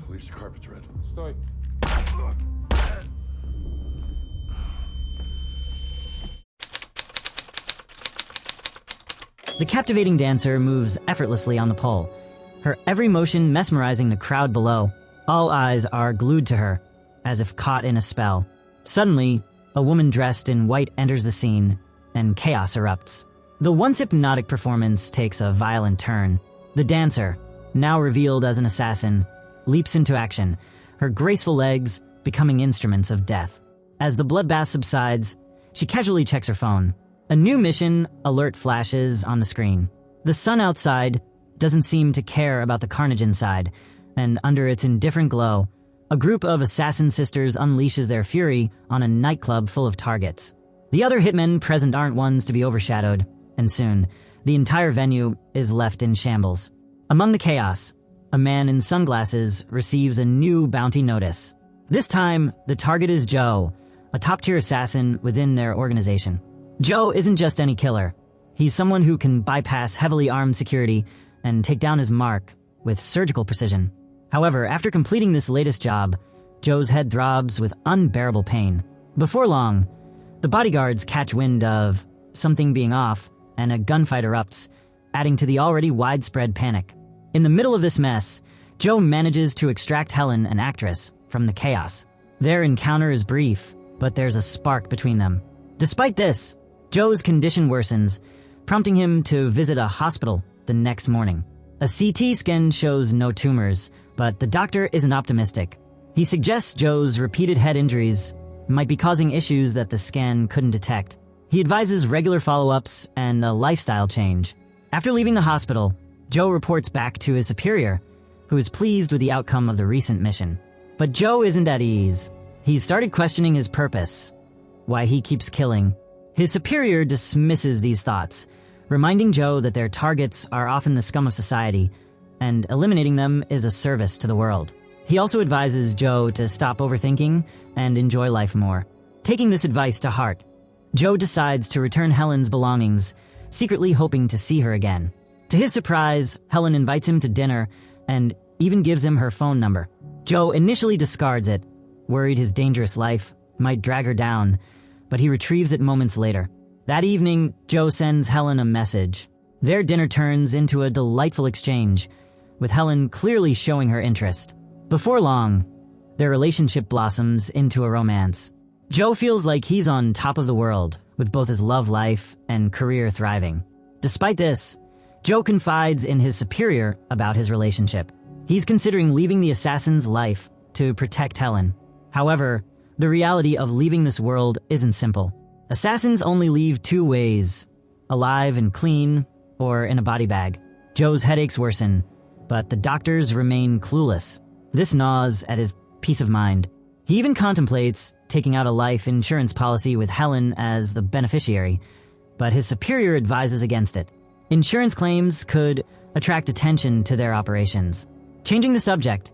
Police carpet's red. Stój. The captivating dancer moves effortlessly on the pole, her every motion mesmerizing the crowd below. All eyes are glued to her, as if caught in a spell. Suddenly, a woman dressed in white enters the scene, and chaos erupts. The once hypnotic performance takes a violent turn. The dancer, now revealed as an assassin, leaps into action, her graceful legs becoming instruments of death. As the bloodbath subsides, she casually checks her phone. A new mission alert flashes on the screen. The sun outside doesn't seem to care about the carnage inside, and under its indifferent glow, a group of assassin sisters unleashes their fury on a nightclub full of targets. The other hitmen present aren't ones to be overshadowed, and soon, the entire venue is left in shambles. Among the chaos, a man in sunglasses receives a new bounty notice. This time, the target is Joe, a top-tier assassin within their organization. Joe isn't just any killer. He's someone who can bypass heavily armed security and take down his mark with surgical precision. However, after completing this latest job, Joe's head throbs with unbearable pain. Before long, the bodyguards catch wind of something being off, and a gunfight erupts, adding to the already widespread panic. In the middle of this mess, Joe manages to extract Helen, an actress, from the chaos. Their encounter is brief, but there's a spark between them. Despite this, Joe's condition worsens, prompting him to visit a hospital the next morning. A CT scan shows no tumors, but the doctor isn't optimistic. He suggests Joe's repeated head injuries might be causing issues that the scan couldn't detect. He advises regular follow-ups and a lifestyle change. After leaving the hospital, Joe reports back to his superior, who is pleased with the outcome of the recent mission. But Joe isn't at ease. He's started questioning his purpose, why he keeps killing. His superior dismisses these thoughts, reminding Joe that their targets are often the scum of society, and eliminating them is a service to the world. He also advises Joe to stop overthinking and enjoy life more. Taking this advice to heart, Joe decides to return Helen's belongings, secretly hoping to see her again. To his surprise, Helen invites him to dinner and even gives him her phone number. Joe initially discards it, worried his dangerous life might drag her down, but he retrieves it moments later. That evening, Joe sends Helen a message. Their dinner turns into a delightful exchange, with Helen clearly showing her interest. Before long, their relationship blossoms into a romance. Joe feels like he's on top of the world, with both his love life and career thriving. Despite this, Joe confides in his superior about his relationship. He's considering leaving the assassin's life to protect Helen. However, the reality of leaving this world isn't simple. Assassins only leave two ways: alive and clean, or in a body bag. Joe's headaches worsen, but the doctors remain clueless. This gnaws at his peace of mind. He even contemplates taking out a life insurance policy with Helen as the beneficiary, but his superior advises against it. Insurance claims could attract attention to their operations. Changing the subject,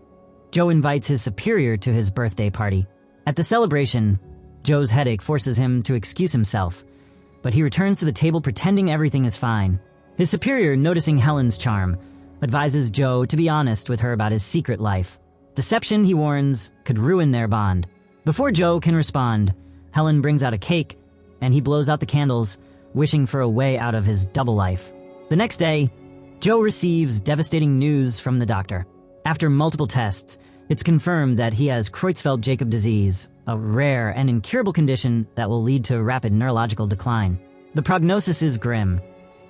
Joe invites his superior to his birthday party. At the celebration, Joe's headache forces him to excuse himself, but he returns to the table pretending everything is fine. His superior, noticing Helen's charm, advises Joe to be honest with her about his secret life. Deception, he warns, could ruin their bond. Before Joe can respond, Helen brings out a cake, and he blows out the candles, wishing for a way out of his double life. The next day, Joe receives devastating news from the doctor. After multiple tests, it's confirmed that he has Creutzfeldt-Jakob disease, a rare and incurable condition that will lead to rapid neurological decline. The prognosis is grim.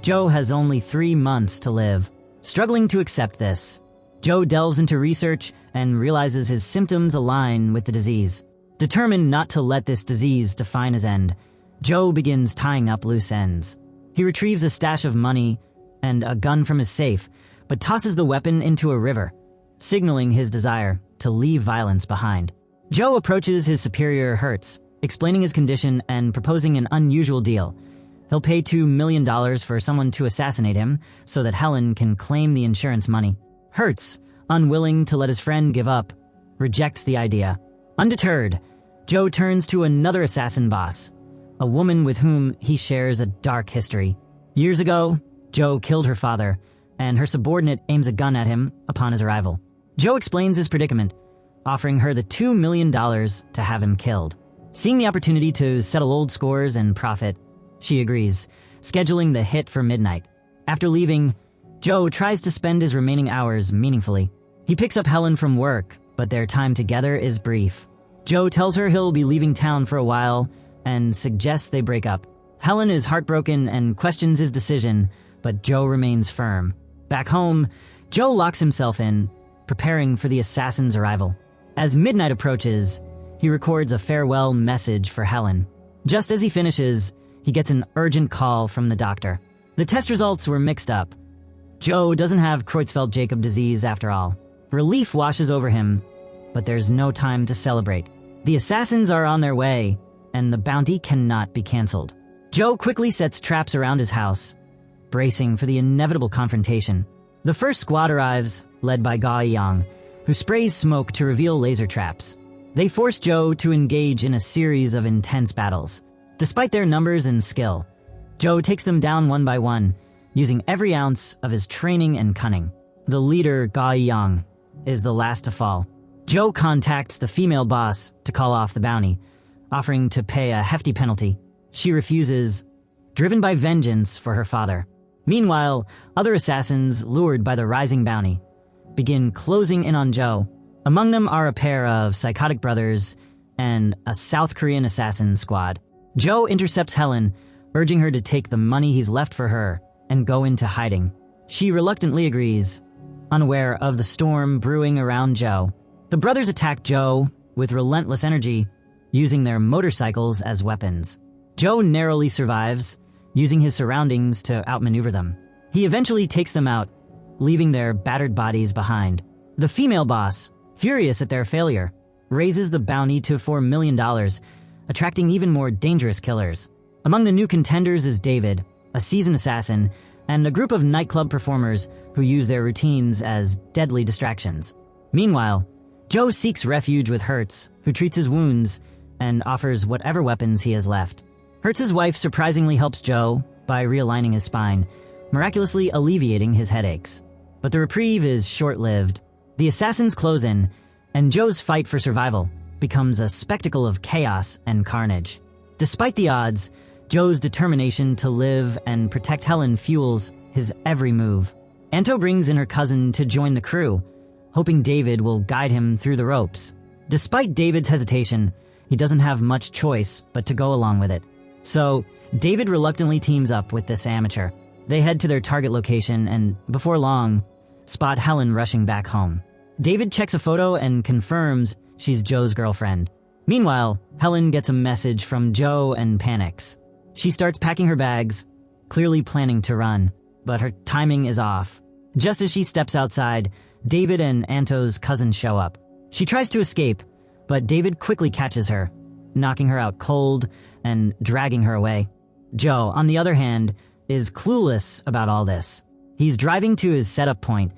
Joe has only 3 months to live. Struggling to accept this, Joe delves into research and realizes his symptoms align with the disease. Determined not to let this disease define his end, Joe begins tying up loose ends. He retrieves a stash of money and a gun from his safe, but tosses the weapon into a river, signaling his desire to leave violence behind. Joe approaches his superior Hertz, explaining his condition and proposing an unusual deal. He'll pay $2 million for someone to assassinate him so that Helen can claim the insurance money. Hertz, unwilling to let his friend give up, rejects the idea. Undeterred, Joe turns to another assassin boss, a woman with whom he shares a dark history. Years ago, Joe killed her father, and her subordinate aims a gun at him upon his arrival. Joe explains his predicament, offering her the $2 million to have him killed. Seeing the opportunity to settle old scores and profit, she agrees, scheduling the hit for midnight. After leaving, Joe tries to spend his remaining hours meaningfully. He picks up Helen from work, but their time together is brief. Joe tells her he'll be leaving town for a while and suggests they break up. Helen is heartbroken and questions his decision, but Joe remains firm. Back home, Joe locks himself in, preparing for the assassin's arrival. As midnight approaches, he records a farewell message for Helen. Just as he finishes, he gets an urgent call from the doctor. The test results were mixed up. Joe doesn't have Creutzfeldt-Jakob disease after all. Relief washes over him, but there's no time to celebrate. The assassins are on their way, and the bounty cannot be canceled. Joe quickly sets traps around his house, bracing for the inevitable confrontation. The first squad arrives, led by Ga Yang, who sprays smoke to reveal laser traps. They force Joe to engage in a series of intense battles. Despite their numbers and skill, Joe takes them down one by one, using every ounce of his training and cunning. The leader, Ga Yang, is the last to fall. Joe contacts the female boss to call off the bounty, offering to pay a hefty penalty. She refuses, driven by vengeance for her father. Meanwhile, other assassins, lured by the rising bounty, begin closing in on Joe. Among them are a pair of psychotic brothers and a South Korean assassin squad. Joe intercepts Helen, urging her to take the money he's left for her and go into hiding. She reluctantly agrees, unaware of the storm brewing around Joe. The brothers attack Joe with relentless energy, using their motorcycles as weapons. Joe narrowly survives, using his surroundings to outmaneuver them. He eventually takes them out, leaving their battered bodies behind. The female boss, furious at their failure, raises the bounty to $4 million, attracting even more dangerous killers. Among the new contenders is David, a seasoned assassin, and a group of nightclub performers who use their routines as deadly distractions. Meanwhile, Joe seeks refuge with Hertz, who treats his wounds and offers whatever weapons he has left. Hertz's wife surprisingly helps Joe by realigning his spine, miraculously alleviating his headaches. But the reprieve is short-lived. The assassins close in, and Joe's fight for survival becomes a spectacle of chaos and carnage. Despite the odds, Joe's determination to live and protect Helen fuels his every move. Anto brings in her cousin to join the crew, hoping David will guide him through the ropes. Despite David's hesitation, he doesn't have much choice but to go along with it. So, David reluctantly teams up with this amateur. They head to their target location and, before long, spot Helen rushing back home. David checks a photo and confirms she's Joe's girlfriend. Meanwhile, Helen gets a message from Joe and panics. She starts packing her bags, clearly planning to run, but her timing is off. Just as she steps outside, David and Anto's cousin show up. She tries to escape, but David quickly catches her, knocking her out cold and dragging her away. Joe, on the other hand, is clueless about all this. He's driving to his setup point,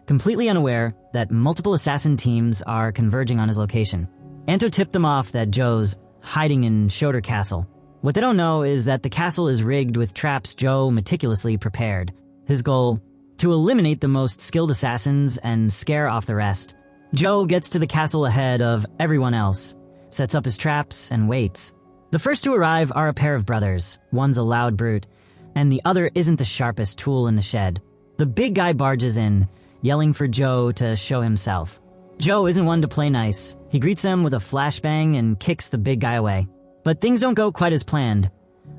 completely unaware that multiple assassin teams are converging on his location. Anto tipped them off that Joe's hiding in Shoder Castle. What they don't know is that the castle is rigged with traps Joe meticulously prepared. His goal, to eliminate the most skilled assassins and scare off the rest. Joe gets to the castle ahead of everyone else, sets up his traps, and waits. The first to arrive are a pair of brothers. One's a loud brute, and the other isn't the sharpest tool in the shed. The big guy barges in, yelling for Joe to show himself. Joe isn't one to play nice. He greets them with a flashbang and kicks the big guy away. But things don't go quite as planned.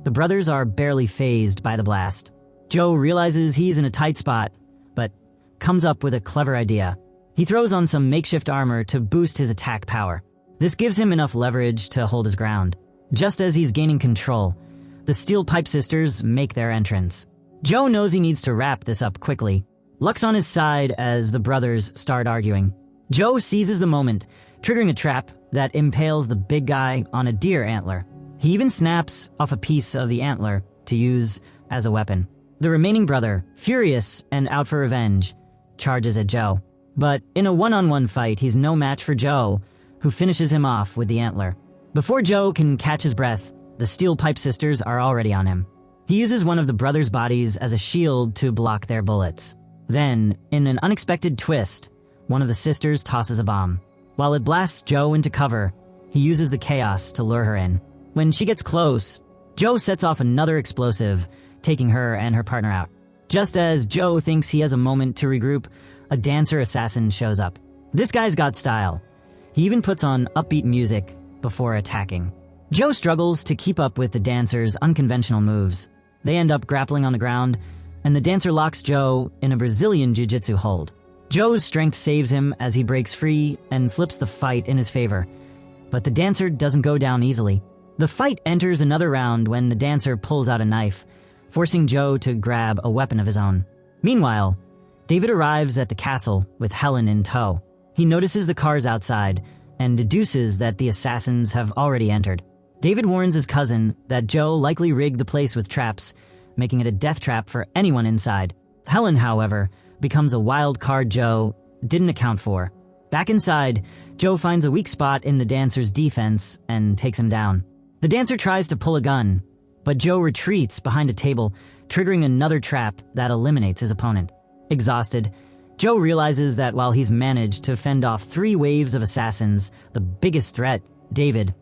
The brothers are barely fazed by the blast. Joe realizes he's in a tight spot, but comes up with a clever idea. He throws on some makeshift armor to boost his attack power. This gives him enough leverage to hold his ground. Just as he's gaining control, the Steel Pipe Sisters make their entrance. Joe knows he needs to wrap this up quickly. Luck's on his side as the brothers start arguing. Joe seizes the moment, triggering a trap that impales the big guy on a deer antler. He even snaps off a piece of the antler to use as a weapon. The remaining brother, furious and out for revenge, charges at Joe. But in a one-on-one fight, he's no match for Joe, who finishes him off with the antler. Before Joe can catch his breath, the Steel Pipe Sisters are already on him. He uses one of the brothers' bodies as a shield to block their bullets. Then, in an unexpected twist, one of the sisters tosses a bomb. While it blasts Joe into cover, he uses the chaos to lure her in. When she gets close, Joe sets off another explosive, taking her and her partner out. Just as Joe thinks he has a moment to regroup, a dancer assassin shows up. This guy's got style. He even puts on upbeat music before attacking. Joe struggles to keep up with the dancer's unconventional moves. They end up grappling on the ground, and the dancer locks Joe in a Brazilian jiu-jitsu hold. Joe's strength saves him as he breaks free and flips the fight in his favor. But the dancer doesn't go down easily. The fight enters another round when the dancer pulls out a knife, forcing Joe to grab a weapon of his own. Meanwhile, David arrives at the castle with Helen in tow. He notices the cars outside and deduces that the assassins have already entered. David warns his cousin that Joe likely rigged the place with traps, making it a death trap for anyone inside. Helen, however, becomes a wild card Joe didn't account for. Back inside, Joe finds a weak spot in the dancer's defense and takes him down. The dancer tries to pull a gun, but Joe retreats behind a table, triggering another trap that eliminates his opponent. Exhausted, Joe realizes that while he's managed to fend off 3 waves of assassins, the biggest threat, David,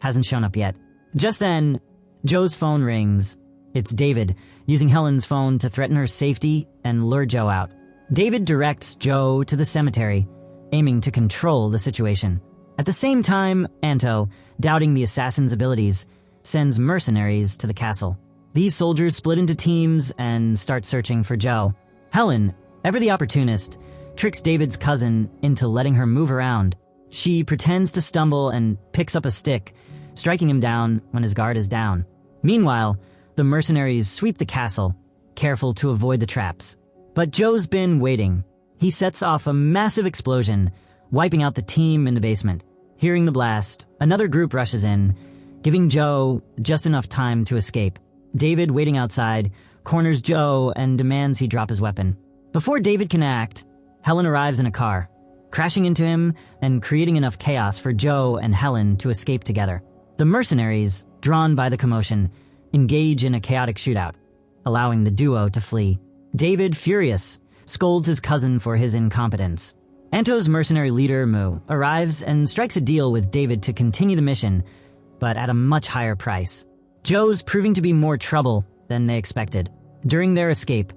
hasn't shown up yet. Just then, Joe's phone rings. It's David, using Helen's phone to threaten her safety and lure Joe out. David directs Joe to the cemetery, aiming to control the situation. At the same time, Anto, doubting the assassin's abilities, sends mercenaries to the castle. These soldiers split into teams and start searching for Joe. Helen, ever the opportunist, tricks David's cousin into letting her move around. She pretends to stumble and picks up a stick, striking him down when his guard is down. Meanwhile, the mercenaries sweep the castle, careful to avoid the traps. But Joe's been waiting. He sets off a massive explosion, wiping out the team in the basement. Hearing the blast, another group rushes in, giving Joe just enough time to escape. David, waiting outside, corners Joe and demands he drop his weapon. Before David can act, Helen arrives in a car, crashing into him and creating enough chaos for Joe and Helen to escape together. The mercenaries, drawn by the commotion, engage in a chaotic shootout, allowing the duo to flee. David, furious, scolds his cousin for his incompetence. Anto's mercenary leader, Mu, arrives and strikes a deal with David to continue the mission, but at a much higher price. Joe's proving to be more trouble than they expected. During their escape,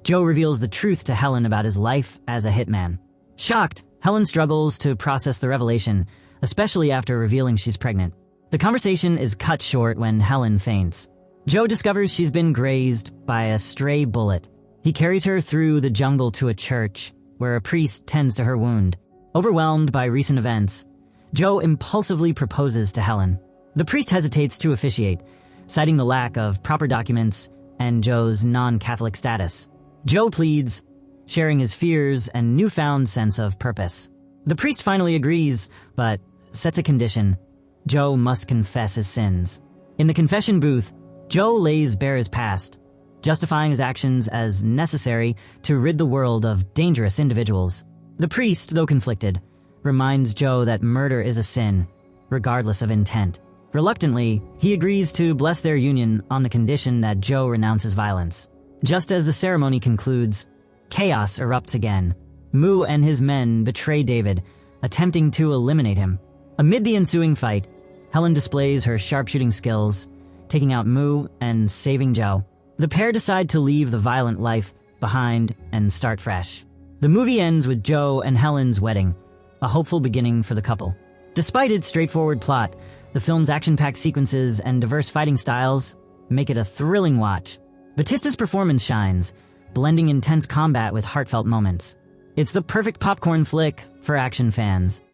Joe reveals the truth to Helen about his life as a hitman. Shocked, Helen struggles to process the revelation, especially after revealing she's pregnant. The conversation is cut short when Helen faints. Joe discovers she's been grazed by a stray bullet. He carries her through the jungle to a church, where a priest tends to her wound. Overwhelmed by recent events, Joe impulsively proposes to Helen. The priest hesitates to officiate, citing the lack of proper documents and Joe's non-Catholic status. Joe pleads, sharing his fears and newfound sense of purpose. The priest finally agrees, but sets a condition. Joe must confess his sins. In the confession booth, Joe lays bare his past, justifying his actions as necessary to rid the world of dangerous individuals. The priest, though conflicted, reminds Joe that murder is a sin, regardless of intent. Reluctantly, he agrees to bless their union on the condition that Joe renounces violence. Just as the ceremony concludes, chaos erupts again. Mu and his men betray David, attempting to eliminate him. Amid the ensuing fight, Helen displays her sharpshooting skills, taking out Mu and saving Joe. The pair decide to leave the violent life behind and start fresh. The movie ends with Joe and Helen's wedding, a hopeful beginning for the couple. Despite its straightforward plot, the film's action-packed sequences and diverse fighting styles make it a thrilling watch. Batista's performance shines, blending intense combat with heartfelt moments. It's the perfect popcorn flick for action fans.